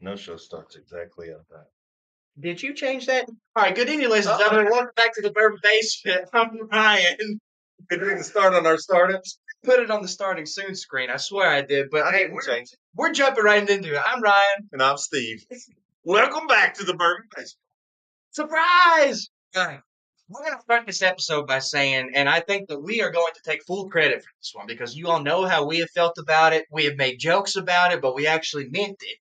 No show starts exactly on time. Did you change that? All right, good evening, ladies and gentlemen. Welcome back to the Bourbon Basement. I'm Ryan. We didn't start on our startups. Put it on the starting soon screen. I swear I did, but I hey, didn't change it. we're jumping right into it. I'm Ryan. And I'm Steve. Welcome back to the Bourbon Basement. Surprise! We're going to start this episode by saying, and I think that we are going to take full credit for this one because you all know how we have felt about it. We have made jokes about it, but we actually meant it.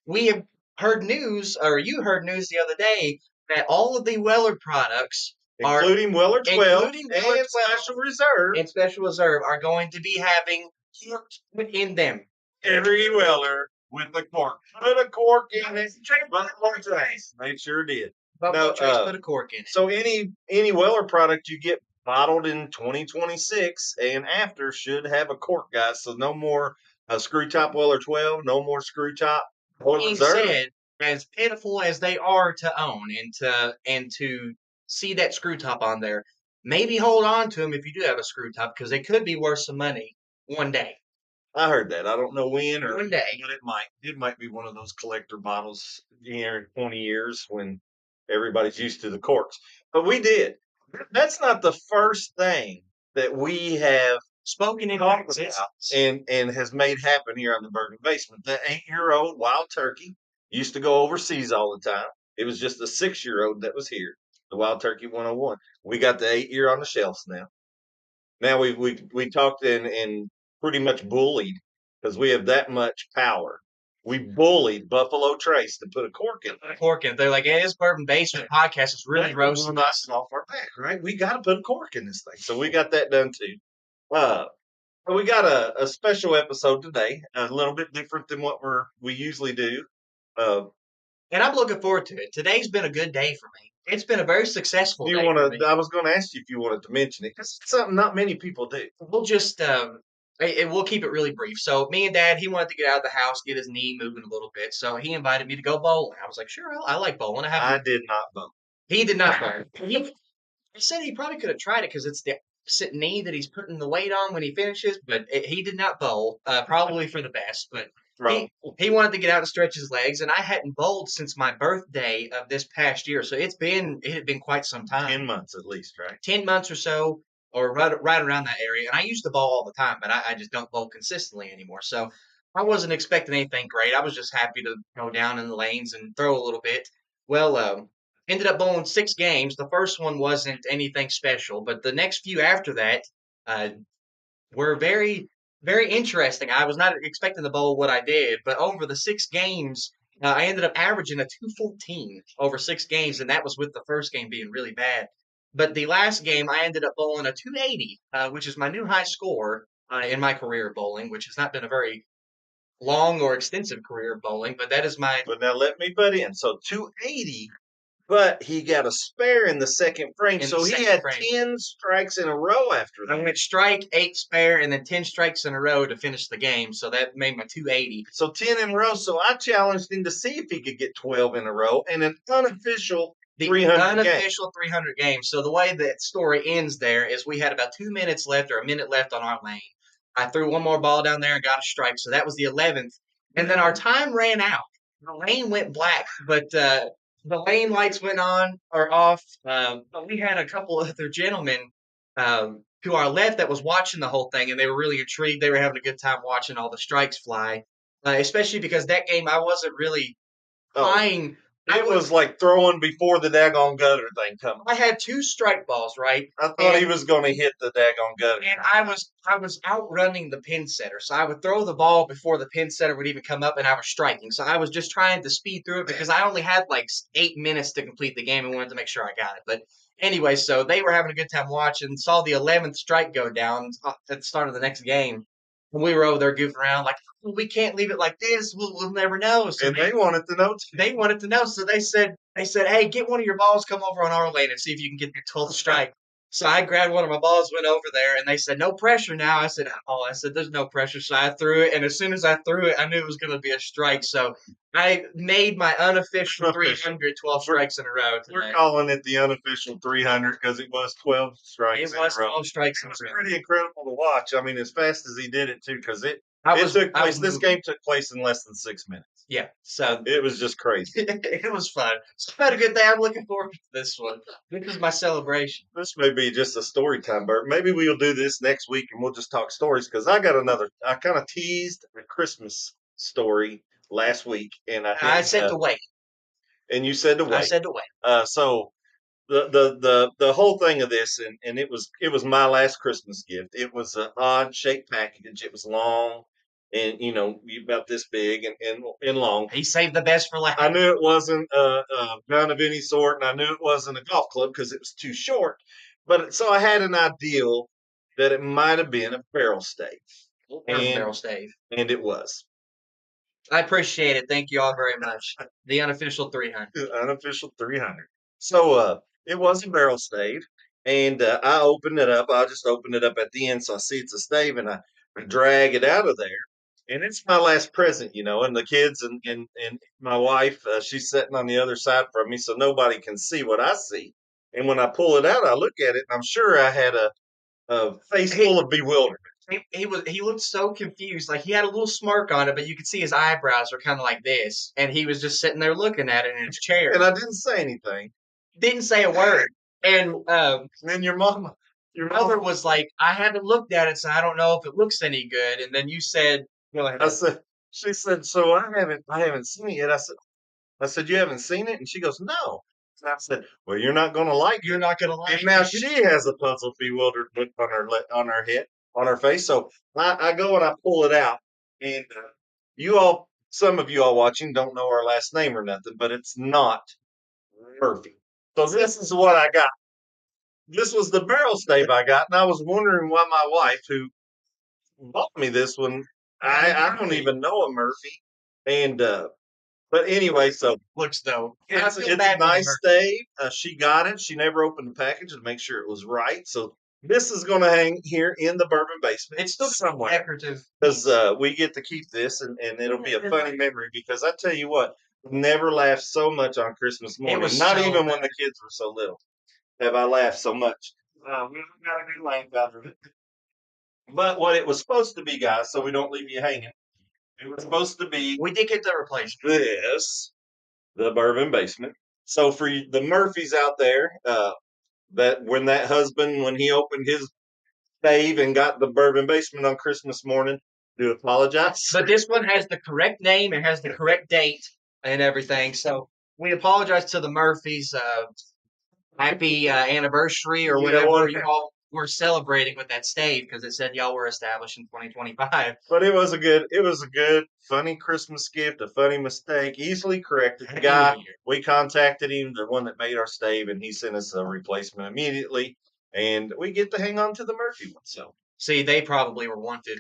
We have heard news, or you heard news the other day, that all of the Weller products are, Including Weller 12 including Weller 12 and Special Reserve. and Special Reserve, are going to be having cork in them. Every Weller with a cork. Put a cork in it. Made sure did. Buffalo Trace put a cork in it. So any Weller product you get bottled in 2026 and after should have a cork, guys. So no more screw top Weller 12, no more screw top or Being reserve. said, as pitiful as they are to own and to see that screw top on there, maybe hold on to them if you do have a screw top because they could be worth some money one day. I heard that. I don't know when or One day. but it might. It might be one of those collector bottles in 20 years when everybody's used to the corks. But we did. That's not the first thing that we have Spoken in talked about existence. and has made happen here on the Bourbon Basement. The 8-year-old wild turkey used to go overseas all the time. It was just the 6-year-old that was here. The Wild Turkey 101. We got the 8-year on the shelves now. Now we talked and pretty much bullied because we have that much power. We bullied Buffalo Trace to put a cork in it. Cork in it. They're like, hey, this Bourbon Basement podcast is really roasting us off our back, right? We got to put a cork in this thing. So we got that done too. So we got a special episode today, a little bit different than what we usually do. And I'm looking forward to it. Today's been a good day for me. It's been a very successful day for me. I was going to ask you if you wanted to mention it because it's something not many people do. We'll just we'll keep it really brief. So me and Dad, he wanted to get out of the house, get his knee moving a little bit. So he invited me to go bowling. I was like, sure, I like bowling. I did not bowl. He did not bowl. He said he probably could have tried it because it's the opposite knee that he's putting the weight on when he finishes. But he did not bowl. Probably for the best. But he wanted to get out and stretch his legs, and I hadn't bowled since my birthday of this past year. So it had been quite some time. 10 months at least, right? 10 months or so, or right around that area. And I used to bowl all the time, but I just don't bowl consistently anymore. So I wasn't expecting anything great. I was just happy to go down in the lanes and throw a little bit. Well, ended up bowling 6 games. The first one wasn't anything special, but the next few after that were very, very interesting. I was not expecting to bowl what I did, but over the 6 games, I ended up averaging a 214 over 6 games, and that was with the first game being really bad. But the last game, I ended up bowling a 280, which is my new high score in my career of bowling, which has not been a very long or extensive career of bowling, but that is my. But now let me butt in. So 280, but he got a spare in the second frame. So he had 10 strikes in a row after that. I went strike, 8 spare, and then 10 strikes in a row to finish the game. So that made my 280. So 10 in a row. So I challenged him to see if he could get 12 in a row and an unofficial 300 games. So the way that story ends there is we had about 2 minutes left or a minute left on our lane. I threw one more ball down there and got a strike. So that was the 11th. And then our time ran out. The lane went black, but the lane lights went on or off. But we had a couple other gentlemen to our left that was watching the whole thing, and they were really intrigued. They were having a good time watching all the strikes fly, especially because that game I wasn't really flying. It was like throwing before the daggone gutter thing coming. I had 2 strike balls, right? I thought he was going to hit the daggone gutter. And I was outrunning the pin setter. So I would throw the ball before the pin setter would even come up, and I was striking. So I was just trying to speed through it because I only had like 8 minutes to complete the game and wanted to make sure I got it. But anyway, so they were having a good time watching, saw the 11th strike go down at the start of the next game. And we were over there goofing around like, well, we can't leave it like this. We'll never know. So and they wanted to know. They wanted to know. So they said, hey, get one of your balls, come over on our lane and see if you can get your 12th strike. So I grabbed one of my balls, went over there, and they said, no pressure now. I said, there's no pressure. So I threw it, and as soon as I threw it, I knew it was going to be a strike. So I made my unofficial 312 strikes in a row today. We're calling it the unofficial 300 because it was 12 strikes in a row. It was 12 strikes in a row. It was pretty incredible to watch. I mean, as fast as he did it, too, because this game took place in less than 6 minutes. Yeah. So It was just crazy. it was fun. So I had a good day. I'm looking forward to this one. This is my celebration. This may be just a story time, Bert. Maybe we'll do this next week and we'll just talk stories because I got another. I kind of teased a Christmas story last week, and I I didn't. said to wait. And you said to I wait. said to wait. So the whole thing of this, and it was my last Christmas gift. It was an odd shaped package. It was long, and about this big and long. He saved the best for last. I knew it wasn't a gun of any sort, and I knew it wasn't a golf club because it was too short. But so I had an ideal that it might have been a barrel stave, Bourbon and barrel stave. and it was I appreciate it. Thank you all very much. The unofficial 300. unofficial 300. So it was a barrel stave, and I opened it up. I just opened it up at the end, so I see it's a stave, and I drag it out of there. And it's my last present, and the kids and my wife, she's sitting on the other side from me, so nobody can see what I see. And when I pull it out, I look at it, and I'm sure I had a face He, full of bewilderment. he looked so confused. Like he had a little smirk on it, but you could see his eyebrows were kind of like this, and he was just sitting there looking at it in his chair. And I didn't say anything. Didn't say a word. And And then your mother mom, was like, I haven't looked at it, so I don't know if it looks any good. And then you said, go I ahead. said, she said, so I haven't seen it yet. I said, you haven't seen it? And she goes, no. And I said, well, you're not going to like You're it. not gonna like And now it. she has a puzzled, bewildered look on her head, on her face. So I go and I pull it out. And some of you all watching don't know our last name or nothing, but it's not Murphy. So this is what I got. This was the barrel stave I got. And I was wondering why my wife, who bought me this one, I don't even know a Murphy. And but anyway, so Looks though. I it's feel it's a bad for the nice Murphy. stave. She got it. She never opened the package to make sure it was right. So this is going to hang here in the bourbon basement It's still somewhere decorative. because we get to keep this, and it'll be a funny memory. Because I tell you what, never laughed so much on Christmas It morning. was Not so even when bad. the kids were so little have I laughed so much. We got a good laugh out of it. But what it was supposed to be, guys, so we don't leave you hanging, it was supposed to be We did get the replacement. this, the bourbon basement. So for the Murphys out there, that husband, when he opened his stave and got the bourbon basement on Christmas morning, do apologize. But this one has the correct name, it has the correct date and everything. So we apologize to the Murphys. Happy anniversary or Yeah, whatever one, you all were celebrating with that stave because it said y'all were established in 2025. but it was a good, funny Christmas gift, a funny mistake, easily corrected. The Happy New guy, Year. we contacted him, the one that made our stave, and he sent us a replacement immediately, and we get to hang on to the Murphy one. So See, they probably were wanted.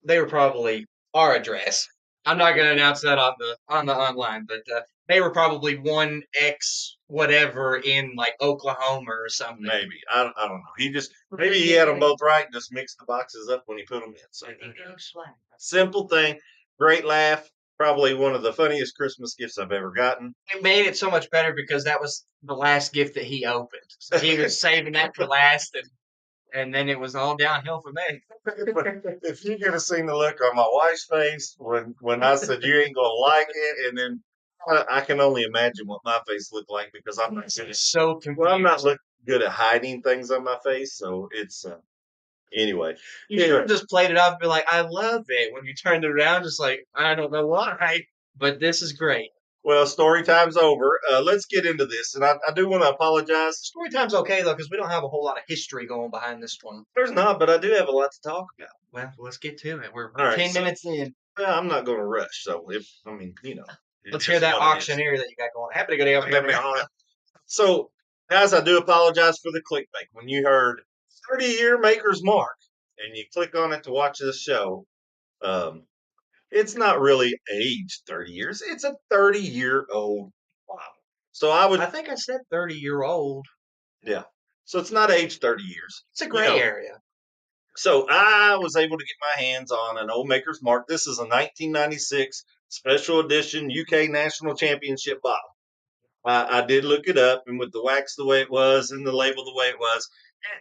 They were probably our address. I'm not going to announce that on the online, but they were probably 1X whatever in like Oklahoma or something. maybe I don't know. Maybe he had them both right and just mixed the boxes up when he put them in. So simple thing, great laugh. Probably one of the funniest Christmas gifts I've ever gotten. It made it so much better because that was the last gift that he opened. So he was saving that for last, and then it was all downhill from there. If you could have seen the look on my wife's face when I said you ain't gonna like it, and then I can only imagine what my face looked like because I'm not good. So Well, I'm not confused. look good at hiding things on my face, so it's anyway. You should have just played it off and be like, I love it. When you turned it around, just like, I don't know why, but this is great. Well, story time's over. Let's get into this, and I do want to apologize. Story time's okay though, because we don't have a whole lot of history going behind this one. There's not, but I do have a lot to talk about. Well, let's get to it. We're All right, 10 minutes in. well, I'm not going to rush. So it Let's hear is that what it is. auctioneer that you got going. Happy to go. So, guys, I do apologize for the clickbait. When you heard 30-year Maker's Mark and you click on it to watch this show, um, it's not really aged 30 years. It's a 30-year-old bottle. So I think I said 30-year-old. yeah. So it's not aged 30 years. It's a gray area. So I was able to get my hands on an old Maker's Mark. This is a 1996 special edition UK National Championship bottle. I did look it up, and with the wax the way it was and the label the way it was,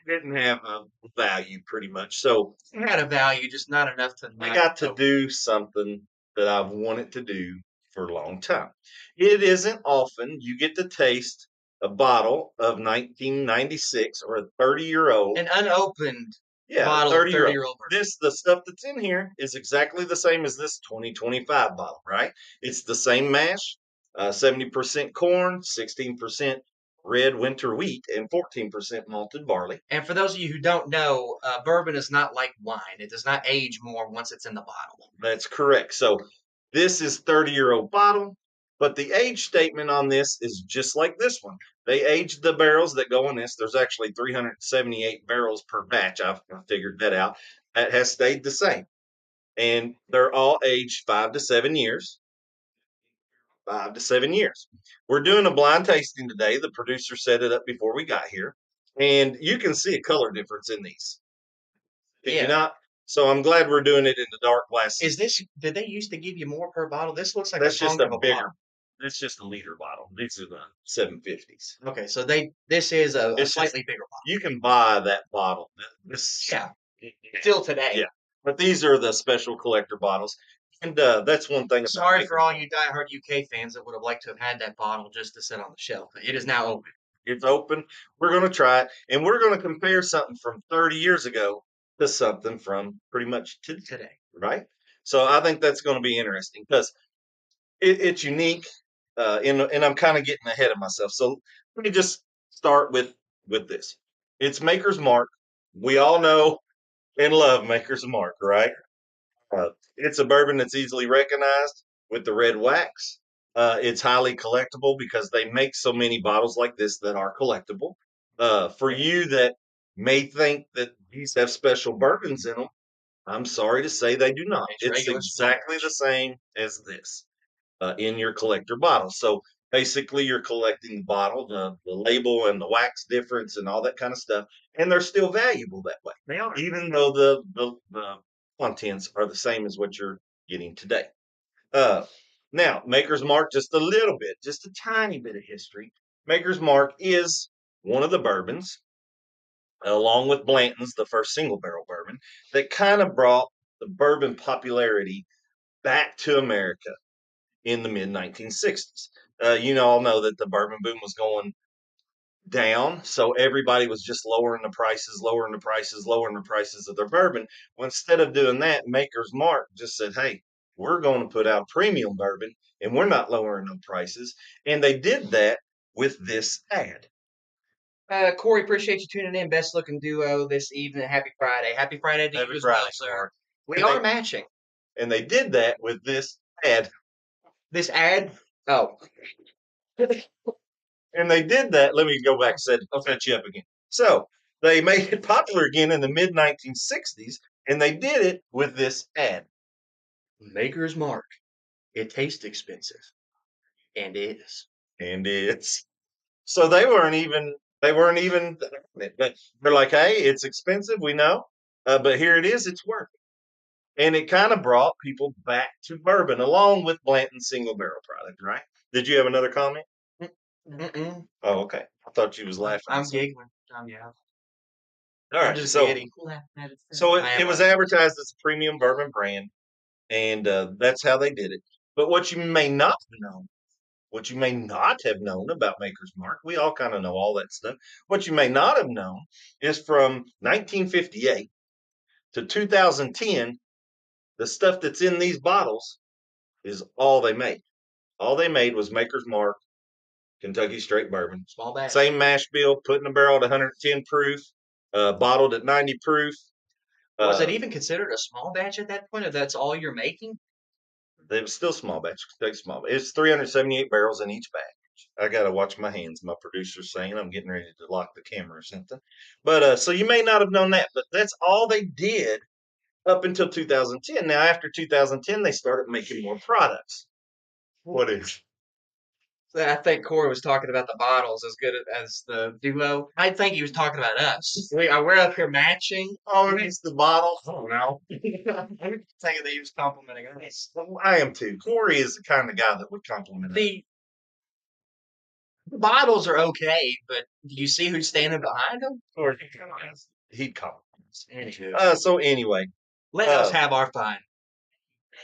it didn't have a value pretty much. So It had a value, just not enough to I not got to go. do something that I've wanted to do for a long time. It isn't often you get to taste a bottle of 1996 or a 30-year-old. An unopened Yeah, bottle of 30-year-old. year old bourbon. The stuff that's in here is exactly the same as this 2025 bottle, right? It's the same mash, 70% corn, 16% red winter wheat, and 14% malted barley. And for those of you who don't know, bourbon is not like wine. It does not age more once it's in the bottle. That's correct. So this is 30-year-old bottle, but the age statement on this is just like this one. They aged the barrels that go in this. There's actually 378 barrels per batch. I figured that out. That has stayed the same. And they're all aged 5 to 7 years. 5 to 7 years. We're doing a blind tasting today. The producer set it up before we got here. And you can see a color difference in these. Can you Yeah. not? So I'm glad we're doing it in the dark glass. Is this, did they used to give you more per bottle? This looks like a That's just thunk a of a bigger. bottle. That's just a liter bottle. These are the 750s. Okay, so this is a It's just slightly bigger bottle. you can buy that bottle. This Yeah, still today. yeah, but these are the special collector bottles, and that's one thing about Sorry for Maker's all Mark. you diehard UK fans that would have liked to have had that bottle just to sit on the shelf. It is now open It's open. We're going to try it, and we're going to compare something from 30 years ago to something from pretty much today, right? So I think that's going to be interesting because it's unique, and I'm kind of getting ahead of myself. So let me just start with this. It's Maker's Mark. We all know and love Maker's Mark, right? It's a bourbon that's easily recognized with the red wax. It's highly collectible because they make so many bottles like this that are collectible. For you that may think that these have special bourbons in them, I'm sorry to say they do not. It's It's regular exactly the splash. same as this in your collector bottle. So basically, you're collecting the bottle, the label, and the wax difference, and all that kind of stuff, and they're still valuable that way. They are, even though the contents are the same as what you're getting today. Uh, Now, Maker's Mark, just a little bit, just a tiny bit of history. Maker's Mark is one of the bourbons, along with Blanton's, the first single barrel bourbon, that kind of brought the bourbon popularity back to America in the mid 1960s. You all know that the bourbon boom was going down, so everybody was just lowering the prices, lowering the prices, lowering the prices of their bourbon. Well, instead of doing that, Maker's Mark just said, "Hey, we're going to put out premium bourbon, and we're not lowering the prices." And they did that with this ad. Corey, appreciate you tuning in. Best looking duo this evening. Happy Friday. Happy Friday to Happy you as Friday, well, sir. Mark. We And are they matching. and they did that with this ad. This ad, oh, And they did that. Let me go back and set you up again. So they made it popular again in the mid 1960s, and they did it with this ad. Maker's Mark. It tastes expensive. And is. And it's so they weren't even but they're like, hey, it's expensive, we know, but here it is, it's worth it. And it kind of brought people back to bourbon along with Blanton's single barrel product, right? Did you have another comment? Mm-mm. Oh, okay. I thought you was laughing. I'm giggling. Yeah. All I'm right. just So giddy. so it, I am it was laughing. advertised as a premium bourbon brand, and that's how they did it. But what you may not have known about Maker's Mark, we all kind of know all that stuff. What you may not have known is from 1958 to 2010, the stuff that's in these bottles is all they made. All they made was Maker's Mark, Kentucky Straight Bourbon. Small batch. Same mash bill, put in a barrel at 110 proof, bottled at 90 proof. Was it even considered a small batch at that point, if that's all you're making? It was still small batch, Kentucky small. It's 378 barrels in each batch. I gotta watch my hands. My producer's saying I'm getting ready to lock the camera or something. But so you may not have known that, but that's all they did up until 2010. Now after 2010, they started making more products. What is? I think Corey was talking about the bottles as good as the duo. I think he was talking about us. We're up here matching. Oh, it's the bottle. Oh no. I'm thinking that he was complimenting us. I am too. Corey is the kind of guy that would compliment us. The bottles are okay, but do you see who's standing behind them? Or he'd compliment us. Anywho, So anyway, let us have our fun.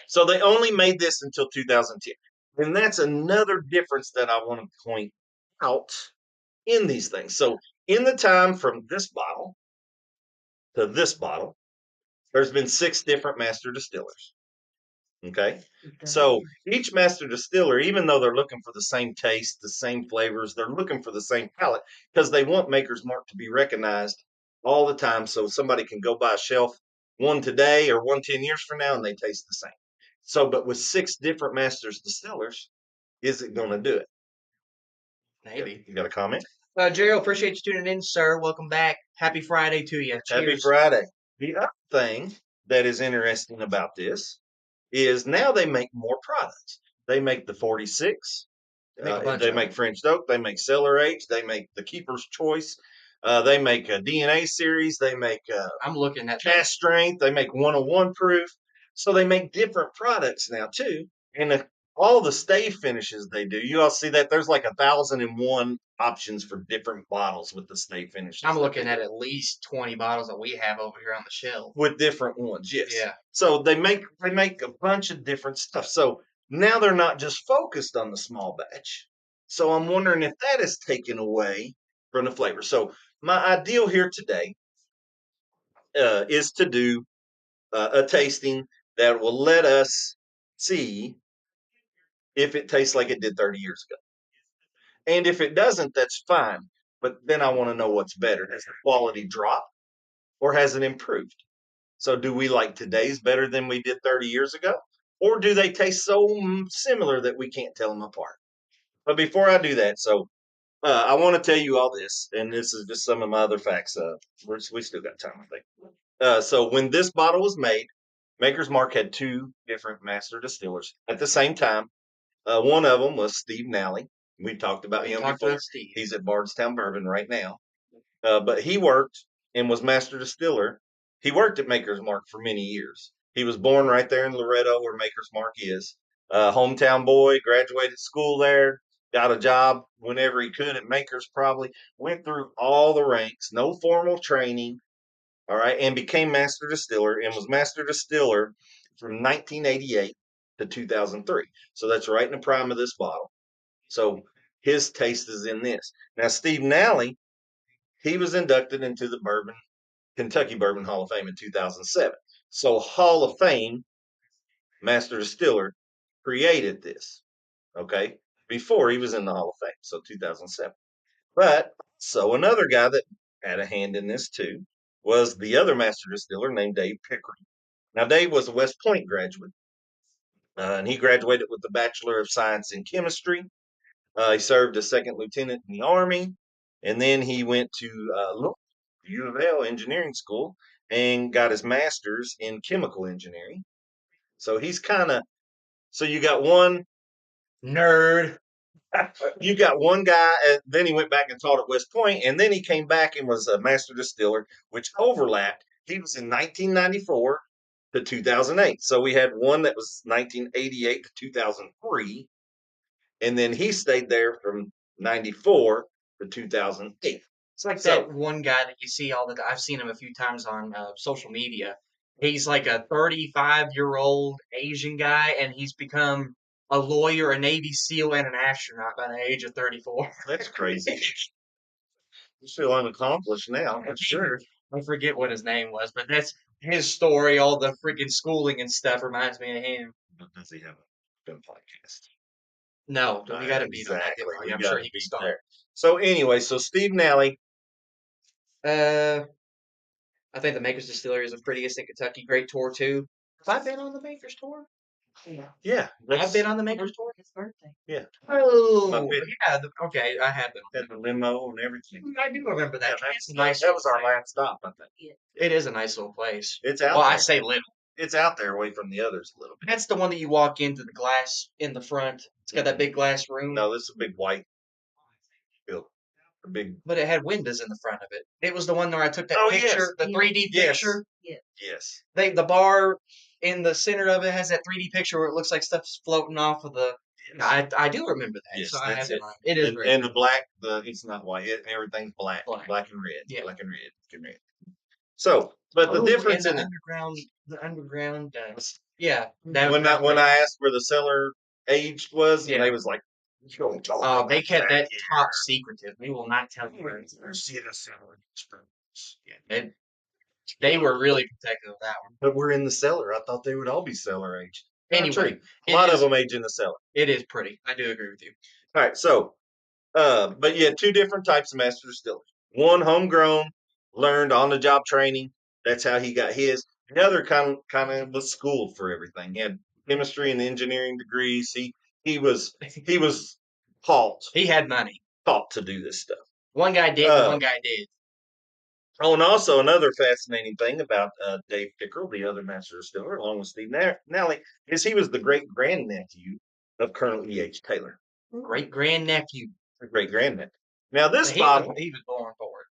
so they only made this until 2010. And that's another difference that I want to point out in these things. So, in the time from this bottle to this bottle, there's been 6 different master distillers. Okay. So each master distiller, even though they're looking for the same taste, the same flavors, they're looking for the same palate because they want Maker's Mark to be recognized all the time. So somebody can go buy a shelf, one today or one 10 years from now, and they taste the same. So, but with 6 different masters distillers, is it going to do it? Maybe. You got a comment? Gerald, appreciate you tuning in, sir. Welcome back. Happy Friday to you. Happy Cheers. Friday. The other thing that is interesting about this is now they make more products. They make the 46. Make a bunch They of make them. French oak. They make cellar age. They make the Keeper's Choice. They make a DNA series. They make I'm looking at cast strength. They make 101 proof. So they make different products now too. And all the stave finishes they do, you all see that there's like 1,001 options for different bottles with the stave finishes. I'm looking at least 20 bottles that we have over here on the shelf. With different ones, yes. Yeah. So they make a bunch of different stuff. So now they're not just focused on the small batch. So I'm wondering if that is taken away from the flavor. So my ideal here today is to do a tasting that will let us see if it tastes like it did 30 years ago. And if it doesn't, that's fine. But then I want to know what's better. Has the quality dropped or has it improved? So do we like today's better than we did 30 years ago? Or do they taste so similar that we can't tell them apart? But before I do that, so I want to tell you all this, and this is just some of my other facts. We still got time, I think. So when this bottle was made, Maker's Mark had 2 different master distillers at the same time. One of them was Steve Nally. We talked about him before. He's at Bardstown Bourbon right now. But he worked and was master distiller. He worked at Maker's Mark for many years. He was born right there in Loretto, where Maker's Mark is. Hometown boy, graduated school there, got a job whenever he could at Maker's. Probably went through all the ranks, no formal training. All right, and became master distiller and was master distiller from 1988 to 2003. So that's right in the prime of this bottle. So his taste is in this. Now, Steve Nally, he was inducted into the Kentucky Bourbon Hall of Fame in 2007. So Hall of Fame master distiller created this, okay, before he was in the Hall of Fame, so 2007. But so another guy that had a hand in this too was the other master distiller named Dave Pickering. Now, Dave was a West Point graduate, and he graduated with the Bachelor of Science in Chemistry. He served as second lieutenant in the Army, and then he went to U of L Engineering School and got his master's in chemical engineering. So he's kind of so you got one Nerd. you got one guy, and then he went back and taught at West Point, and then he came back and was a master distiller, which overlapped. He was in 1994 to 2008. So we had one that was 1988 to 2003, and then he stayed there from 94 to 2008. It's like that one guy that you see all the time. I've seen him a few times on social media. He's like a 35-year-old Asian guy, and he's become a lawyer, a Navy SEAL, and an astronaut by the age of 34. That's crazy. You feel unaccomplished now, for sure. I forget what his name was, but that's his story. All the freaking schooling and stuff reminds me of him. But does he have a film podcast? No, we got to beat on that. Exactly. I'm sure he can start. There. So anyway, so Steve Nally. I think the Makers Distillery is the prettiest in Kentucky. Great tour too. Have I been on the Makers tour? Yeah, I've been on the Makers tour. His birthday. Yeah. Oh, yeah. Okay, I have been. Had the limo and everything. I do remember that. Yeah, It's nice. that was our last stop, I think. It is a nice little place. It's out Well, there. I say little. It's out there away from the others a little bit. That's the one that you walk into the glass in the front. It's got that big glass room. No, this is a big white building. A big. But it had windows in the front of it. It was the one where I took that Oh, picture, yes. the 3D Yes. picture. Yes. The bar in the center of it has that 3D picture where it looks like stuff's floating off of the. Yes. I do remember that. Yes, so I that's have it. It is great. And the black, it's not white. Everything's black. Black. Black and red. Yeah. Black and red. So, but the difference and in the underground. Yeah. That when I asked where the cellar age was, and Yeah. they was like, "You don't talk about They kept that that top here." secretive. We will not tell you anything. See the cellar. Yeah, they were really protective of that one. But we're in the cellar. I thought they would all be cellar aged. Not Anyway, true. A it lot of is them age in the cellar. it is pretty. I do agree with you. All right, so but you had two different types of master distillers. One homegrown, learned on the job training. That's how he got his. The other kind of was schooled for everything. He had chemistry and engineering degrees. He was taught He had money. taught to do this stuff. One guy didn't. Uh, One guy did. oh, and also another fascinating thing about Dave Pickerel, the other master distiller, along with Steve Nally, is he was the great grandnephew of Colonel E.H. Taylor. Great grandnephew. Great grandnephew. Now this He was bottle he was born for it.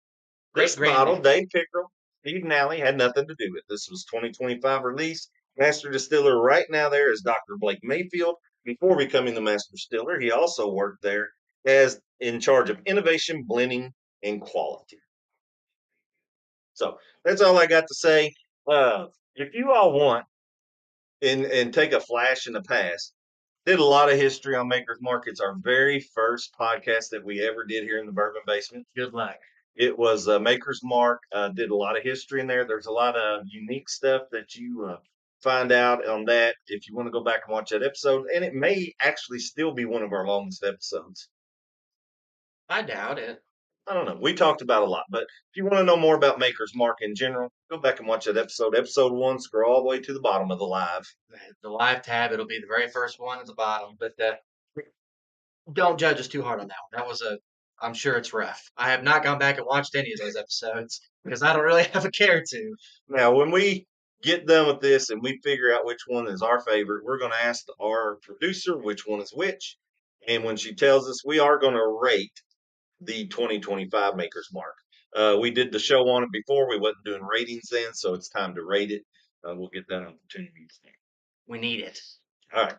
Great This bottle, grandnephew. Dave Pickerel, Steve Nally, had nothing to do with. This was 2025 release. Master distiller right now there is Dr. Blake Mayfield. Before becoming the master distiller, he also worked there as in charge of innovation, blending, and quality. So that's all I got to say. If you all want and take a flash in the past, did a lot of history on Maker's Mark. It's our very first podcast that we ever did here in the Bourbon Basement. Good luck. It was Maker's Mark. Did a lot of history in there. There's a lot of unique stuff that you find out on that if you want to go back and watch that episode. And it may actually still be one of our longest episodes. I doubt it. I don't know. We talked about a lot, but if you want to know more about Maker's Mark in general, go back and watch that episode. Episode 1, scroll all the way to the bottom of the live. The live tab, it'll be the very first one at the bottom. But don't judge us too hard on that one. That was I'm sure it's rough. I have not gone back and watched any of those episodes because I don't really have a care to. Now, when we get done with this and we figure out which one is our favorite, we're going to ask our producer which one is which. And when she tells us, we are going to rate the 2025 Maker's Mark. We did the show on it before. We wasn't doing ratings then, so it's time to rate it. We'll get that opportunity. We need it. All right,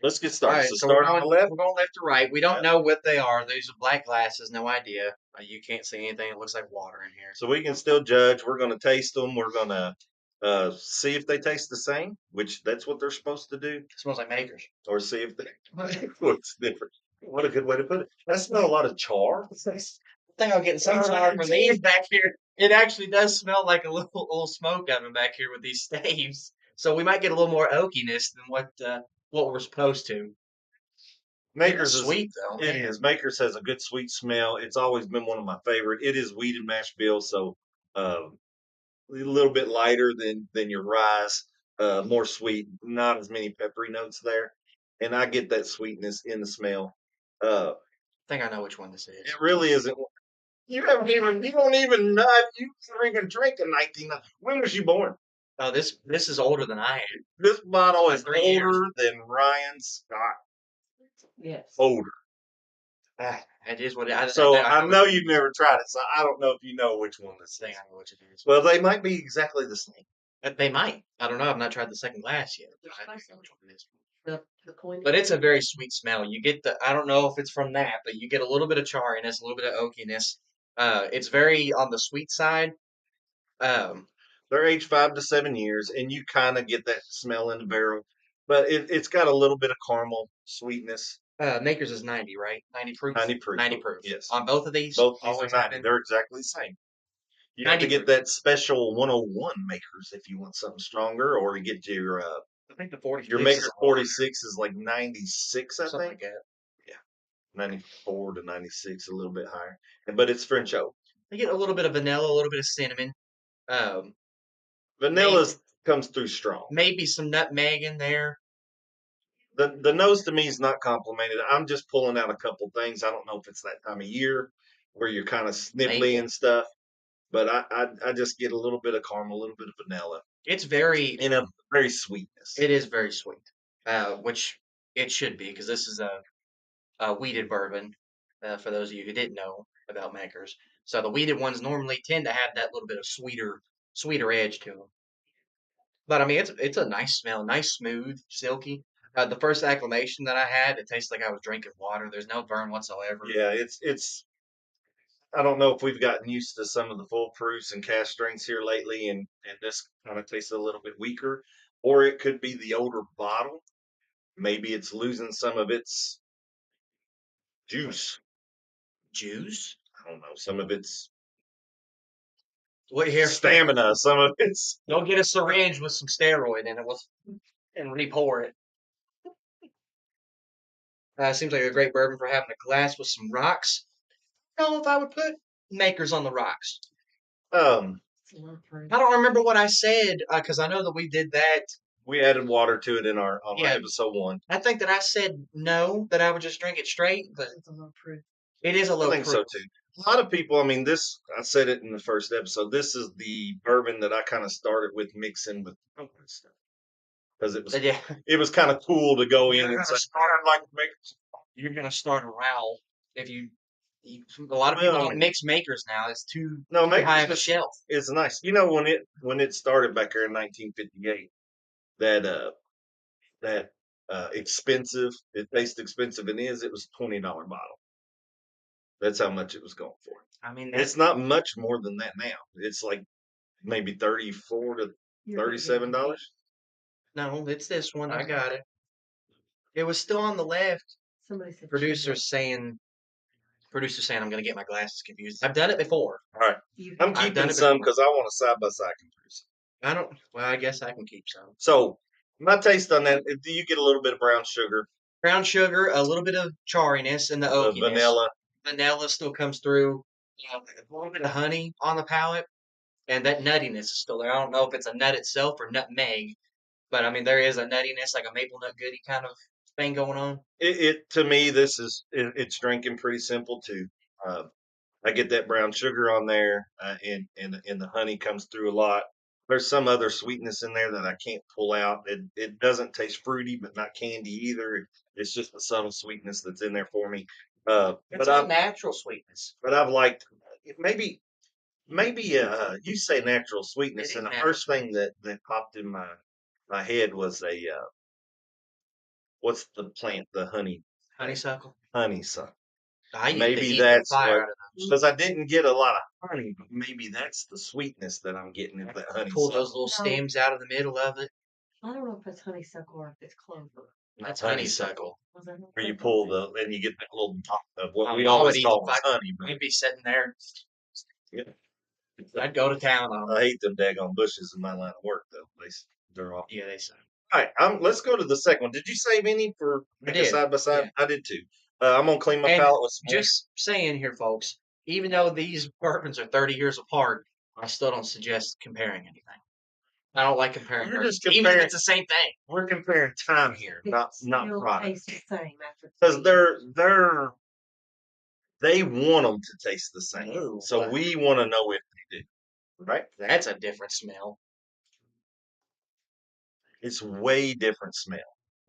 let's get All started. right, So so we're start on going the left. we're going left to right. We don't Yep. know what they are. These are black glasses. No idea. You can't see anything. It looks like water in here. So we can still judge. We're going to taste them. We're going to see if they taste the same, which that's what they're supposed to do, It smells like Makers. or see if they what's different. What a good way to put it. I smell a lot of char. I think I'm getting some char from these back here. It actually does smell like a little smoke coming back here with these staves. So we might get a little more oakiness than what we're supposed to. Makers It's is sweet though. it is. Makers has a good sweet smell. It's always been one of my favorite. It is wheated mash bill, so a little bit lighter than your Rise, more sweet, not as many peppery notes there, and I get that sweetness in the smell. Uh, I think I know which one this is. it really isn't. You don't even know you don't even drink a 19. When was you born? Oh, this is older than I am. This bottle is 3 years. older than Ryan Scott. Yes. Older. It is what it is. So I know you've never tried it, so I don't know if you know which one this I is. think I know which it is. Well, they might be exactly the same. They might. I don't know. I've not tried the second glass yet. I don't know which one it is. The coin. But it's a very sweet smell. You get I don't know if it's from that, but you get a little bit of chariness, a little bit of oakiness. It's very on the sweet side. Um, They're aged 5 to 7 years, and you kind of get that smell in the barrel, but it's got a little bit of caramel sweetness. Makers is 90, right? 90 proof? 90 proof. 90 proof. Yes. On both of these? Both these are Always 90. happen? They're exactly the same. You have 90 to get proof. that special 101 Makers if you want something stronger, or you get your I think the 46 your is Maker a lot, 46 is like 96, I something think. like that. 94 to 96, a little bit higher. But it's French oak. You get a little bit of vanilla, a little bit of cinnamon. Um, Vanilla comes through strong. maybe some nutmeg in there. The nose to me is not complimented. I'm just pulling out a couple things. I don't know if it's that time of year where you're kind of snipply Maybe. and stuff, but I just get a little bit of caramel, a little bit of vanilla, It's very, and a very sweetness. it is very sweet, which it should be because this is a wheated bourbon. For those of you who didn't know about Makers, so the wheated ones normally tend to have that little bit of sweeter edge to them. But I mean, it's a nice smell, nice, smooth, silky. The first acclimation that I had, it tastes like I was drinking water. There's no burn whatsoever. Yeah, it's. I don't know if we've gotten used to some of the full proofs and cast strengths here lately, and this kind of tastes a little bit weaker, or it could be the older bottle. maybe it's losing some of its juice. Juice? I don't know. Some of its What here? stamina. Some of its. Don't get a syringe with some steroid in it and re-pour it. Seems like a great bourbon for having a glass with some rocks. I don't know if I would put Makers on the rocks. Um, I don't remember what I said because I know that we did that. we added water to it in our Yeah, episode 1. I think that I said no, that I would just drink it straight, but it is a I low think proof. so too. A lot of people, I mean, this, I said it in the first episode, this is the bourbon that I kind of started with mixing with pumpkin stuff. Because Yeah, it was kind of cool to go in You're and gonna say, start- I'd like to make you're gonna start a row if you. A lot of people well, don't mix Makers now. It's no, too high Maker's of a just shelf. it's nice. You know, when it started back here in 1958, that expensive, it tastes expensive and it was $20 bottle. That's how much it was going for. I mean, It's not much more than that now. It's like maybe $34 to $37. no, it's this one. I got it. It was still on the left. Producer's saying, I'm gonna get my glasses confused. I've done it before. All right, I'm I've done keeping it some before. because I want a side by side comparison. I don't. Well, I guess I can keep some. So my taste on that, do you get a little bit of brown sugar, Brown sugar, a little bit of chariness, and the the oakiness. vanilla? Vanilla still comes through. A little bit of honey on the palate, and that nuttiness is still there. I don't know if it's a nut itself or nutmeg, but I mean there is a nuttiness, like a maple nut goody kind of thing going on. It to me, this is it's drinking pretty simple too. Uh, I get that brown sugar on there, and the honey comes through a lot. There's some other sweetness in there that I can't pull out. It doesn't taste fruity, but not candy either. It's just a subtle sweetness that's in there for me. It's all natural sweetness. But I've liked maybe you say natural It sweetness, is and the natural. first thing that popped in my head was a what's the plant? The Honeysuckle. honeysuckle. I used to Maybe eat the that's fire what, out of those. because I didn't get a lot of honey, but maybe that's the sweetness that I'm getting at that Pull honeysuckle. those little stems out of the middle of it. I don't know if it's honeysuckle or if it's clover. That's honeysuckle. Where you pull and you get that little dot of what we I would always eat call if I- honey. But We'd be sitting there. yeah. I'd go to town on them. I hate them daggone bushes in my line of work though. They're all. Yeah, they suck. All right, let's go to the second one. Did you save any for I make a did, side by side? yeah. I did too. I'm gonna clean my And palate with some. just saying here, folks, even though these bourbons are 30 years apart, I still don't suggest comparing anything. I don't like comparing We're bourbons, just even if comparing- it's the same thing. We're comparing time here, not Still product, tastes the same after because 3 years. they want them to taste the same. Ooh, So but- we want to know if they do. Right? That's a different smell. It's way different smell.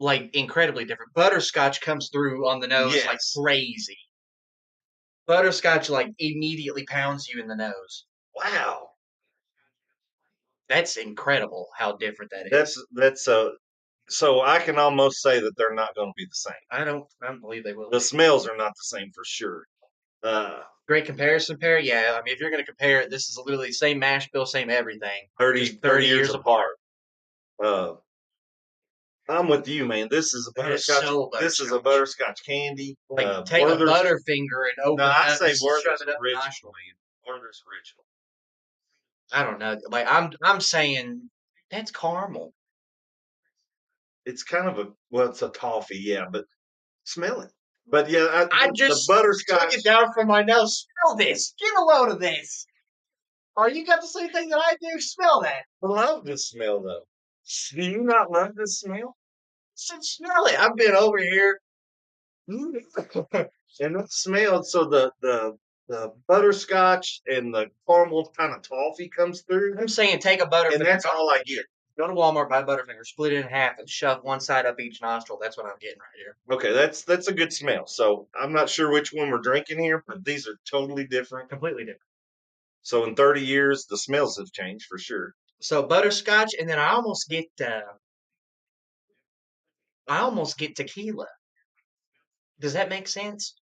Like, incredibly different. Butterscotch comes through on the nose like Yes. crazy. Butterscotch, like, immediately pounds you in the nose. Wow. That's incredible how different that is. That's so I can almost say that they're not going to be the same. I don't believe they will. The smells are not the same for sure. Great comparison pair. Yeah, I mean, if you're going to compare it, this is literally the same mash bill, same everything. 30 years apart. I'm with you, man. This is a That is butterscotch. so This is a butterscotch. butterscotch candy. Like, take a Werther's- Butterfinger and open No, it I up say and shove Werther's it up the original, nostril. man. Werther's original. I don't know. Like, I'm saying that's caramel. It's kind of it's a toffee, yeah, but smell it. But yeah, I the just butterscotch. took it down from my nose. Smell this. Get a load of this. Are you got the same thing that I do? Smell that. I love this smell though. Do you not love this smell? Smell it. I've been over here. And it smelled so the butterscotch and the caramel kind of toffee comes through, I'm saying take a Butterfinger. and that's all I get. Go to Walmart, buy Butterfinger, split it in half, and shove one side up each nostril. That's what I'm getting right here. Okay, that's a good smell. So I'm not sure which one we're drinking here, but these are totally different. Completely different. So in 30 years, the smells have changed for sure. So butterscotch, and then I almost get tequila. Does that make sense?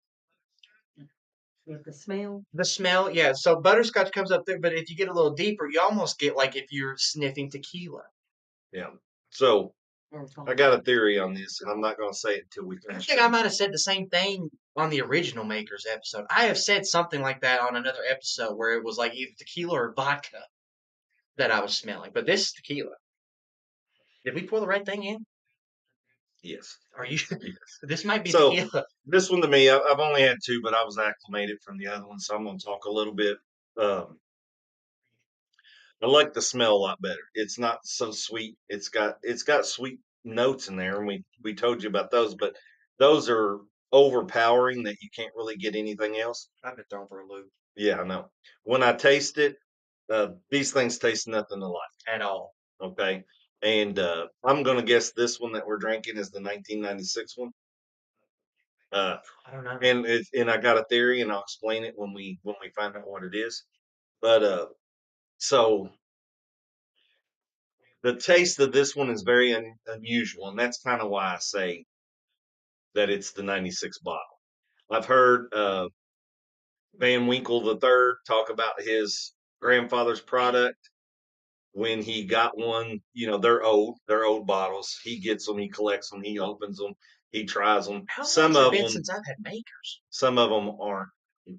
With the smell. The smell, yeah. So butterscotch comes up there, but if you get a little deeper, you almost get like if you're sniffing tequila. Yeah. So I got a theory on this, and I'm not going to say it until we I finish. think I might have said the same thing on the original Makers episode. I have said something like that on another episode where it was like either tequila or vodka that I was smelling. But this is tequila. Did we pour the right thing in? Yes. Are you? Yes. This might be So tequila. this one to me, I've only had two, but I was acclimated from the other one, so I'm going to talk a little bit. I like the smell a lot better. It's not so sweet. It's got sweet notes in there, and we told you about those, but those are overpowering that you can't really get anything else. I've been thrown for a loop Yeah, I know. When I taste it, these things taste nothing alike. at all. Okay, and I'm gonna guess this one that we're drinking is the 1996 one. Uh, I don't know. and I got a theory, and I'll explain it when we find out what it is. But so the taste of this one is very unusual, and that's kind of why I say that it's the 96 bottle. I've heard Van Winkle the third talk about his grandfather's product when he got one. You know, they're old bottles. He gets them, he collects them, he opens them, he tries them. How long's it been since I've had Makers? Some of them aren't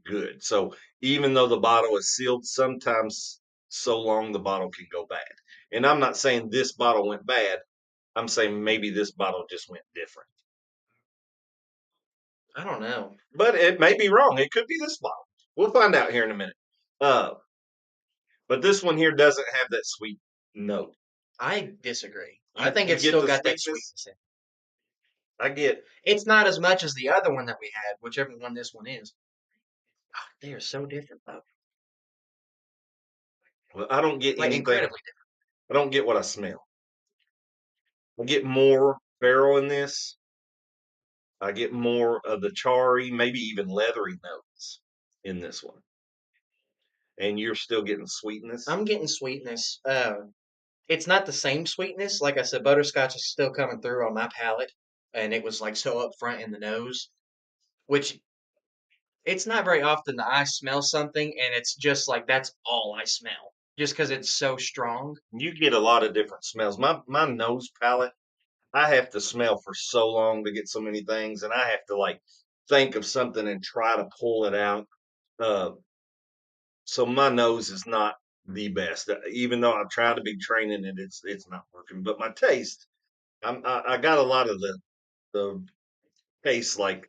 good. So even though the bottle is sealed, sometimes so long the bottle can go bad. And I'm not saying this bottle went bad. I'm saying maybe this bottle just went different. I don't know. But it may be wrong. It could be this bottle. We'll find out here in a minute. But this one here doesn't have that sweet note. I disagree. I You think you it's get still the got that sweetness. sweetness in it. I get. It's not as much as the other one that we had, whichever one this one is. Oh, they are so different, though. Well, I don't get Like anything. incredibly different. I don't get what I smell. I get more barrel in this. I get more of the charry, maybe even leathery notes in this one. And you're still getting sweetness. I'm getting sweetness. It's not the same sweetness. Like I said, butterscotch is still coming through on my palate, and it was like so up front in the nose, which it's not very often that I smell something and it's just like that's all I smell, just because it's so strong. You get a lot of different smells. My nose palate, I have to smell for so long to get so many things, and I have to like think of something and try to pull it out. Uh, so my nose is not the best. Even though I've tried to be training it, it's not working. But my taste, I got a lot of the taste. Like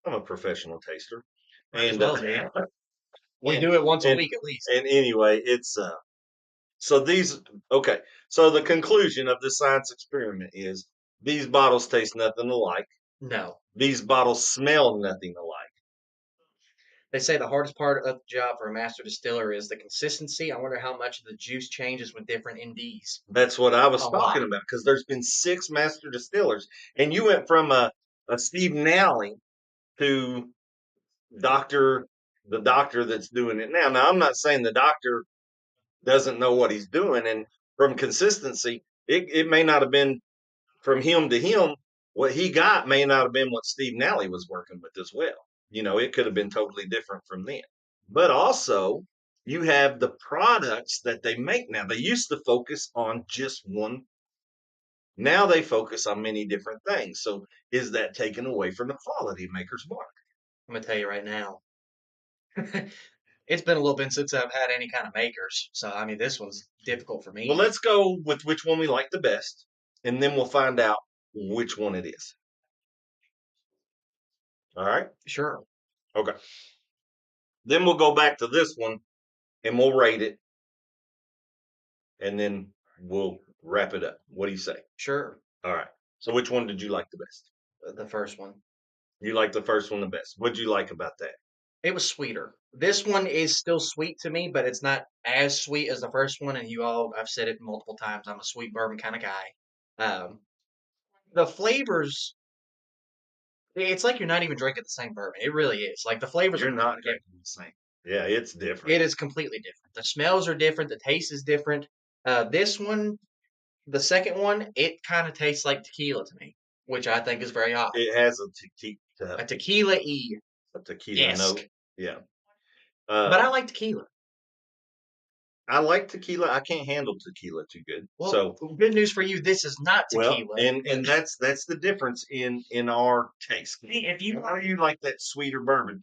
I'm a professional taster, Might as and well be. We and do it once a and week at least. and anyway, it's so these okay. So the conclusion of this science experiment is these bottles taste nothing alike. No. These bottles smell nothing alike. They say the hardest part of the job for a master distiller is the consistency. I wonder how much of the juice changes with different NDs. That's what I was A talking lot. about because there's been 6 master distillers, and you went from a Steve Nally to doctor the doctor that's doing it now. Now I'm not saying the doctor doesn't know what he's doing, and from consistency, it may not have been from him to him. What he got may not have been what Steve Nally was working with as well. You know, it could have been totally different from then. But also, you have the products that they make now. They used to focus on just one. Now they focus on many different things. So is that taken away from the quality maker's mark? I'm gonna tell you right now. It's been a little bit since I've had any kind of makers, so I mean this one's difficult for Well, me. let's go with which one we like the best, and then we'll find out which one it is. All right? Sure. Okay. Then we'll go back to this one and we'll rate it, and then we'll wrap it up. What do you say? Sure. All right. So which one did you like the best? The first one. You like the first one the best. What'd you like about that? It was sweeter. This one is still sweet to me, but it's not as sweet as the first one. And I've said it multiple times. I'm a sweet bourbon kind of guy. Um, the flavors, it's like you're not even drinking the same bourbon. It really is. Like the flavors are You're not completely different. drinking the same. Yeah, it's different. It is completely different. The smells are different. The taste is different. This one, the second one, it kind of tastes like tequila to me, which I think is very odd. It has A tequila-y a tequila esque. note. Yeah. But I like tequila. I like tequila. I can't handle tequila too good. Well, So, good news for you. This is not well, tequila. and that's the difference in our taste. If you How you like that sweeter bourbon?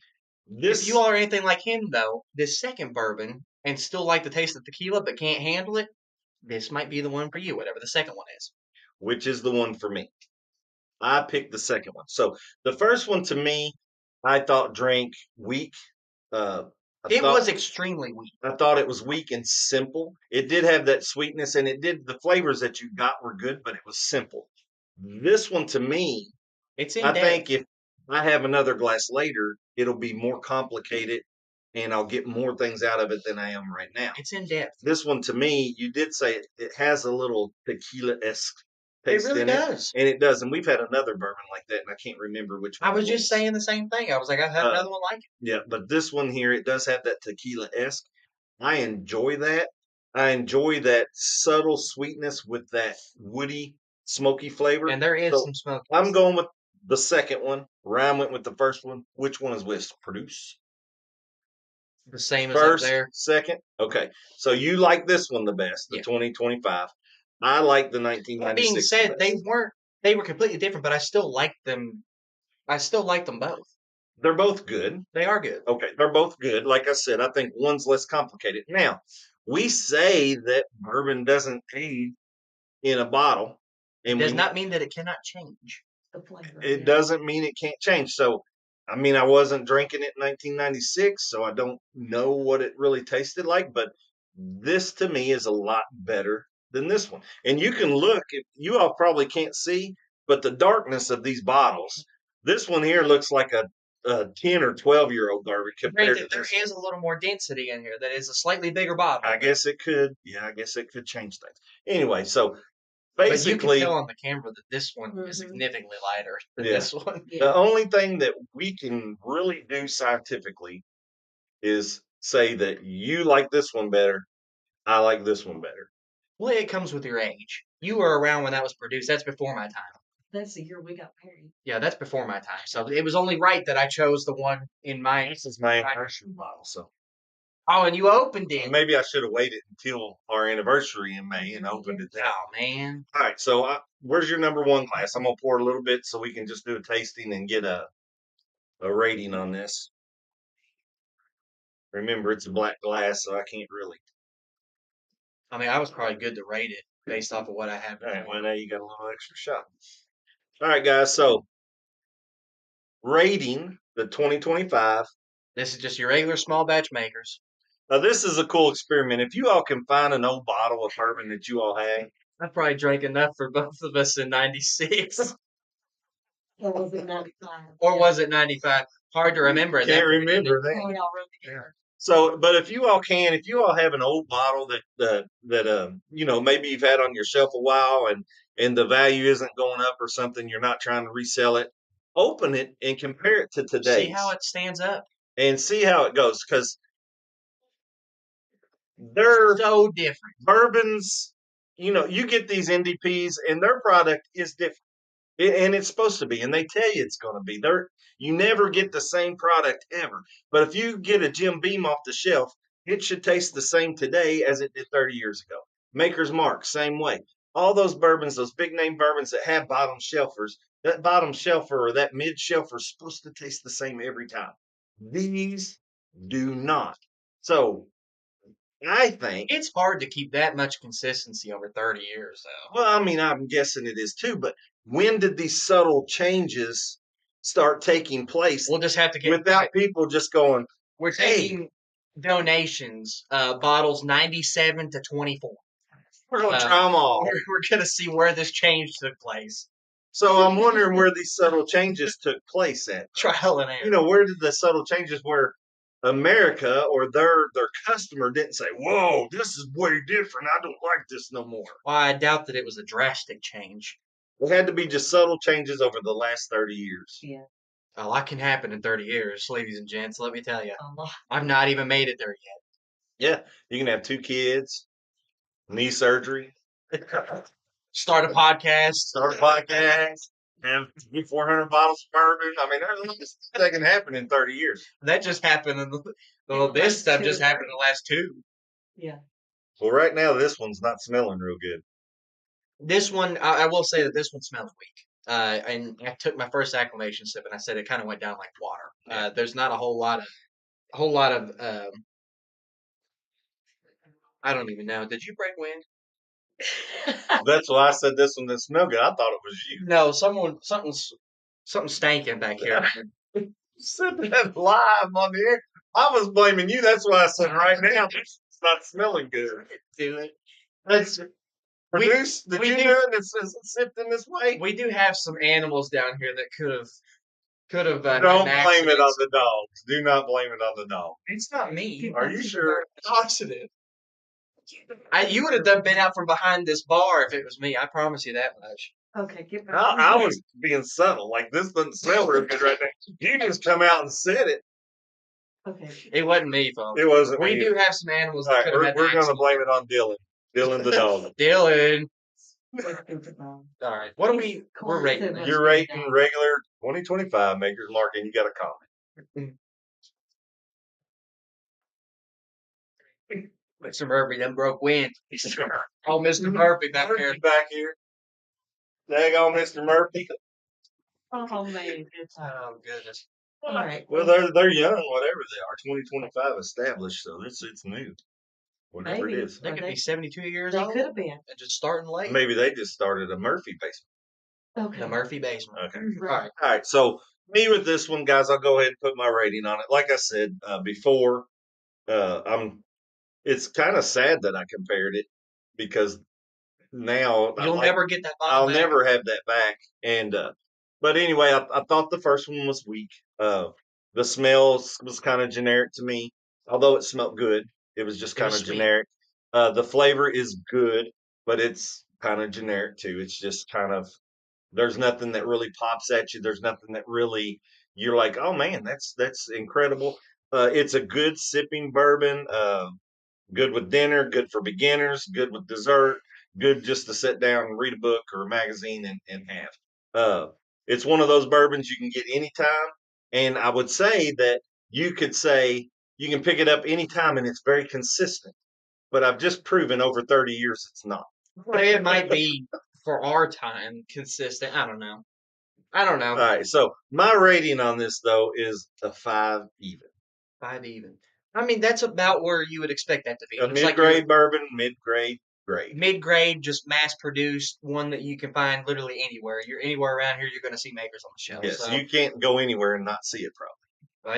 if you are anything like him, though, this second bourbon and still like the taste of tequila but can't handle it, this might be the one for you. Whatever the second one is. which is the one for me? I picked the second one. So the first one to me, I thought drank weak. Uh, It was extremely weak. I thought it was weak and simple. It did have that sweetness, and the flavors that you got were good, but it was simple. This one to me, It's in I depth. think if I have another glass later, it'll be more complicated, and I'll get more things out of it than I am right now. It's in depth. This one to me, you did say it has a little tequila-esque It taste really in it, does. and it does. And we've had another bourbon like that, and I can't remember which I one was it just saying the same thing. I was like, I've had another one like it. Yeah, but this one here, it does have that tequila-esque. I enjoy that. I enjoy that subtle sweetness with that woody, smoky flavor. And there is So some smoke. I'm going with the second one. Ryan went with the first one. Which one is which? Produce? The same as up First, there. second? Okay. So you like this one the best, the Yeah. 2025. I like the That being 1996 the said, best. they were completely different, but I still like them. I still like them both. They're both good. They are good. Okay, they're both good. Like I said, I think one's less complicated. Now, we say that bourbon doesn't age in a bottle, It and does not mean that it cannot change. The flavor. it yeah. doesn't mean it can't change. So, I mean, I wasn't drinking it in 1996, so I don't know what it really tasted like, but this to me is a lot better than this one. And you can look, you all probably can't see, but the darkness of these bottles, this one here looks like a 10 or 12-year-old bourbon compared Granted, to there this. is a little more density in here. That is a slightly bigger bottle. I guess it could. Yeah, I guess it could change things. Anyway, so But you can basically, tell on the camera that this one is Mhm. significantly lighter than Yeah. this one. the Yeah. only thing that we can really do scientifically is say that you like this one better, I like this one better. Well, it comes with your age. You were around when that was produced. That's before my time. That's the year we got married. Yeah, that's before my time. So it was only right that I chose the one in my. This is my anniversary bottle, so Oh, and you opened it. maybe I should have waited until our anniversary in May and opened it then. Oh man. All right, so where's your number one glass? I'm gonna pour a little bit so we can just do a tasting and get a rating on this. Remember, it's a black glass, so I can't really. I mean, I was probably good to rate it based off of what I had. All right, well, now you got a little extra shot. All right, guys, so rating the 2025. This is just your regular small batch makers. Now, this is a cool experiment. If you all can find an old bottle of bourbon that you all have, I probably drank enough for both of us in '96. Or was it 95? Or was it 95? Hard to remember. at that can't point, isn't it? remember Oh, that. we all wrote together. So, but if you all can, if you all have an old bottle that you know, maybe you've had on your shelf a while and the value isn't going up or something, you're not trying to resell it, open it and compare it to today's. See how it stands up. And see how it goes, because they're So different. bourbons. You know, you get these NDPs, and their product is different. And it's supposed to be, and they tell you it's going to be. You never get the same product ever. But if you get a Jim Beam off the shelf, it should taste the same today as it did 30 years ago. Maker's Mark, same way. All those bourbons, those big name bourbons that have bottom shelfers, that bottom shelfer or that mid shelfer is supposed to taste the same every time. These do not. So I think, It's hard to keep that much consistency over 30 years, though. well, I mean, I'm guessing it is too, but when did these subtle changes start taking place We'll just have to get. without people just going, We're hey, taking donations, bottles 97 to 24. we're going to try them all? We're going to see where this change took place. So I'm wondering where these subtle changes took place at. Trial and error. You know, where did the subtle changes where America or their customer didn't say, whoa, this is way different. I don't like this no more. Well, I doubt that it was a drastic change. It had to be just subtle changes over the last 30 years. Yeah. A lot can happen in 30 years, ladies and gents. Let me tell you. A lot. I've not even made it there Yeah, you can have 2 kids, knee surgery, yet. Start a podcast. start a podcast, have 400 bottles of bourbon. I mean, there's a lot of stuff that can happen in 30 years. That just happened. Well, the this last stuff 2 just or happened in 3. the last 2. Yeah. Well, right now this one's not smelling real good. This one, I will say that this one smells weak. And I took my first acclimation sip, and I said it kind of went down like water. There's not a whole lot of. I don't even know. Did you break wind? That's why I said this one didn't smell good. I thought it was you. No, something stanking back here. Said that live on the air. I was blaming you. That's why I said right now it's not smelling good. Do it. Let's. Produce, did we you do- do it? It's sipped in this way. We do have some animals down here that could have. Don't blame it on the dogs. Do not blame it on the dog. It's not me. Are you sure? Positive. You would have been out from behind this bar if it was me. I promise you that much. Okay, get back. I was being subtle. Like this doesn't smell real good right now. You just come out and said it. Okay. It wasn't me, folks. It wasn't We me. do have some animals All that right, could have had we're going to accident. blame it on Dylan. Dylan the dog. Dylan. All All right. What are we're rating this? You're rating regular 2025 Makers Mark, and you got a comment. Mr. Murphy done broke wind. Oh, Mr. Murphy back there. Murphy back here. Daggone Mr. Murphy. Oh man. Oh goodness. All right. Well, they're young, whatever they are. 2025 established, so it's new. Whatever Maybe. it is. They could be 72 years They old. could have been. And just starting late. Maybe they just started a Murphy basement. Okay. The Murphy basement. Okay. All right. All right. So me with this one, guys, I'll go ahead and put my rating on it. Like I said before, it's kind of sad that I compared it because now You'll never get that bottle I'll back. never have that back. And but anyway, I thought the first one was weak. The smell was kind of generic to me, although it smelled good. It was just It was kind of sweet. generic. The flavor is good, but it's kind of generic too. It's just kind of there's nothing that really pops at you. There's nothing that really you're like, oh man, that's incredible. It's a good sipping bourbon. Good with dinner, good for beginners, good with dessert, good just to sit down and read a book or a magazine and have. Uh, it's one of those bourbons you can get anytime. And I would say that you could say you can pick it up anytime and it's very consistent. But I've just proven over 30 years it's not. It might be for our time consistent. I don't know. All right. So my rating on this, though, is a 5 even. 5 even. I mean, that's about where you would expect that to be. A Looks like mid-grade bourbon, mid-grade grade. mid-grade, just mass-produced, one that you can find literally anywhere. You're anywhere around here, you're going to see Makers on the shelf. Yes, So, you can't go anywhere and not see it probably.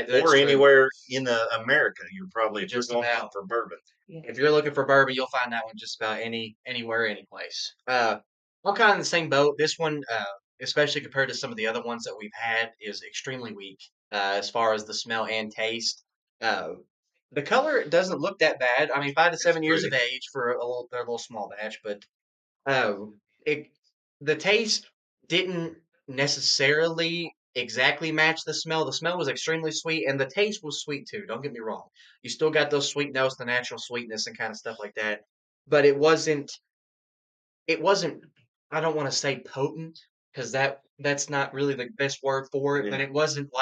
right, that's Or true. anywhere in America, you're probably if Just you're going about. for bourbon. If you're looking for bourbon, you'll find that one just about anywhere, any place. I'm kind of in the same boat. This one, especially compared to some of the other ones that we've had, is extremely weak as far as the smell and taste. Uh, the color doesn't look that bad. I mean, 5 to 7 years of age for their little small batch, but it the taste didn't necessarily exactly match the smell. The smell was extremely sweet, and the taste was sweet too. Don't get me wrong. You still got those sweet notes, the natural sweetness, and kind of stuff like that. But it wasn't. It wasn't. I don't want to say potent because that's not really the best word for it. Yeah. But it wasn't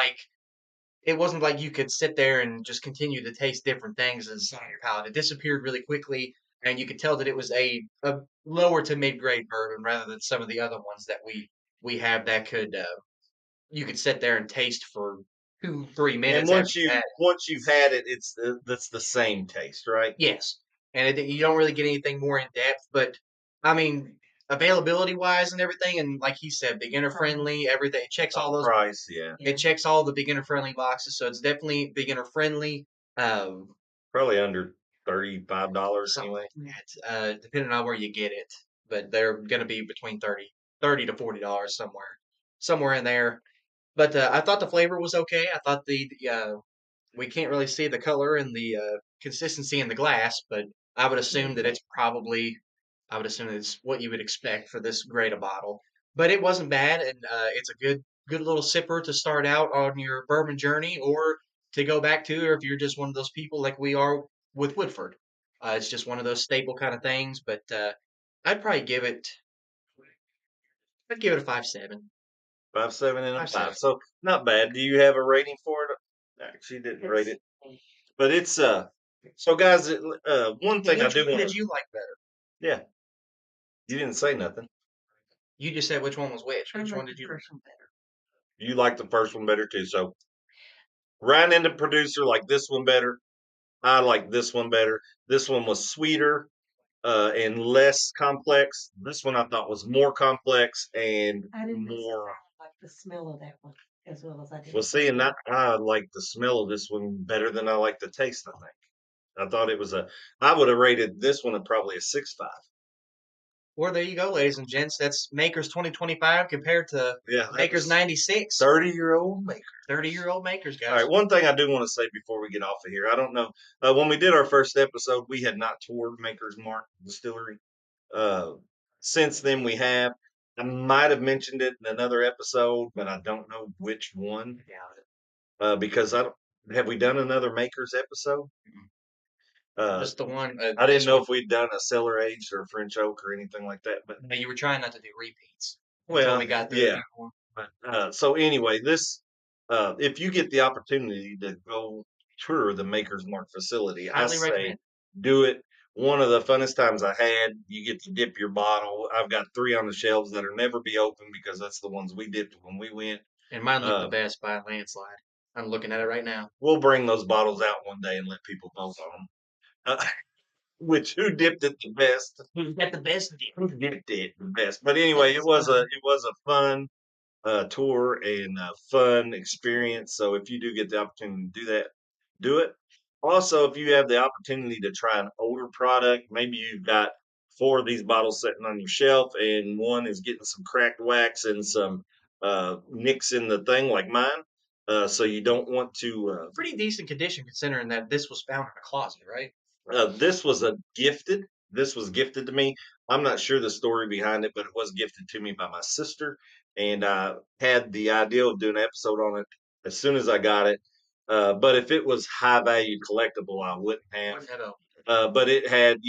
like you could sit there and just continue to taste different things and sit on your palate. It disappeared really quickly, and you could tell that it was a lower to mid grade bourbon rather than some of the other ones that we have that could you could sit there and taste for 2-3 minutes. And after you had it. once you've had it, that's the same taste, right? Yes, and you don't really get anything more in depth. But I mean, availability wise and everything, and like he said, beginner friendly. Everything it checks all those. Price, yeah. It checks all the beginner friendly boxes, so it's definitely beginner friendly. Probably under $35 Something anyway. like that, depending on where you get it. But they're going to be between 30 to $40 somewhere in there. But I thought the flavor was okay. I thought we can't really see the color and the consistency in the glass, but I would assume that I would assume it's what you would expect for this grade of bottle. But it wasn't bad, and it's a good little sipper to start out on your bourbon journey, or to go back to, or if you're just one of those people like we are with Woodford. It's just one of those staple kind of things. But I'd probably give it. I'd give it a 5.7. 5.7 and a 5.7. 5. So not bad. Do you have a rating for it? Actually, didn't rate it. But it's So, guys, one thing I Which do one want did to. you like better? Yeah, you didn't say nothing. You just said which one was which. I Which like one the did you? first one better. You like the first one better too. So, Ryan and the producer like this one better. I like this one better. This one was sweeter and less complex. This one I thought was more complex and I didn't more. like the smell of that one as well as I did. Well, see, and I like the smell of this one better than I like the taste. I think. I thought it was a. I would have rated this one probably a 6.5. Well, there you go, ladies and gents. That's Makers 2025 compared to Yeah, that Makers was 96. 30-year-old maker. 30-year-old Makers, All guys. right, one thing I do want to say before we get off of here, I don't know when we did our first episode, we had not toured Maker's Mark Distillery. Uh, since then, we have. I might have mentioned it in another episode, but I don't know which one. Because I don't, have we done another Maker's episode? Just the one. I didn't this know one. if we'd done a cellar aged or a French oak or anything like that, but No, you were trying not to do repeats until well, we got through yeah. that one. So anyway, this if you get the opportunity to go tour the Maker's Mark facility, I Highly say recommend. do it. One of the funnest times I had. You get to dip your bottle. I've got 3 on the shelves that'll never be open because that's the ones we dipped when we went. And mine looked the Uh, best by a landslide. I'm looking at it right now. we'll bring those bottles out one day and let people vote on them. Which who dipped it the best? Who's got the best Who dipped it the best? But anyway, it was a fun tour and a fun experience. So if you do get the opportunity to do that, do it. Also, if you have the opportunity to try an older product, maybe you've got 4 of these bottles sitting on your shelf, and one is getting some cracked wax and some nicks in the thing, like mine. So you don't want to. Pretty decent condition considering that this was found in a closet, right? This was a gifted. This was gifted to me. I'm not sure the story behind it, but it was gifted to me by my sister, and I had the idea of doing an episode on it as soon as I got it. But if it was high value collectible, I wouldn't have. Wouldn't have opened. But it had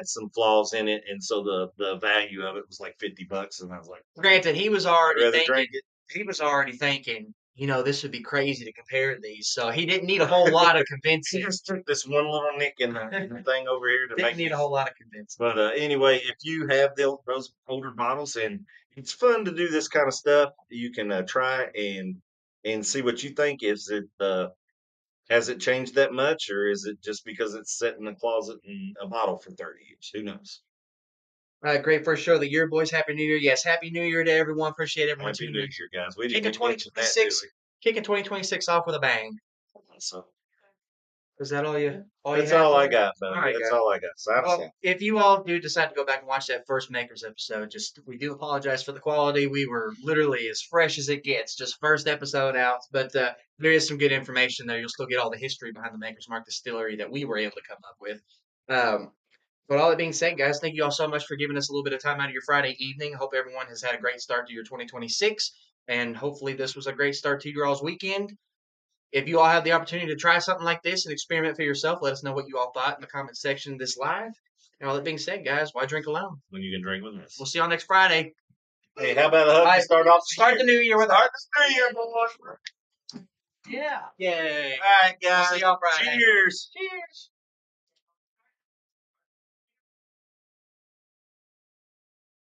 some flaws in it, and so the value of it was like $50, and I was like, Granted, he was I'd already rather thinking. drink it. He was already thinking. This would be crazy to compare these, so he didn't need a whole lot of He convincing. just took this one little nick in the thing over here to Didn't make need me. a whole lot of convincing. But anyway, if you have those older bottles, and it's fun to do this kind of stuff, you can try and see what you think. Is it has it changed that much, or is it just because it's set in the closet in a bottle for 30 years? Who knows? Great first show of the year, boys. Happy New Year. Yes, Happy New Year to everyone. Appreciate everyone Happy tuning New in. Year, guys. We didn't Kicking even mention that, did 2026. Kicking 2026 off with a bang. we? So Is that all you? that's have all for I me? got, All buddy. right, That's guys. all I got. Sign us Well, out. if you all do decide to go back and watch that first Makers episode, we do apologize for the quality. We were literally as fresh as it gets, just first episode out. But there is some good information there. You'll still get all the history behind the Makers Mark Distillery that we were able to come up with. But all that being said, guys, thank you all so much for giving us a little bit of time out of your Friday evening. Hope everyone has had a great start to your 2026, and hopefully this was a great start to your all's weekend. If you all have the opportunity to try something like this and experiment for yourself, let us know what you all thought in the comment section of this live. And all that being said, guys, why drink alone? When you can drink with us. We'll see y'all next Friday. Hey, how about a hug Bye. to start off Start the new year with a Start the new year, boys. Yeah. Yay. All right, guys. See y'all Friday. Cheers. Cheers.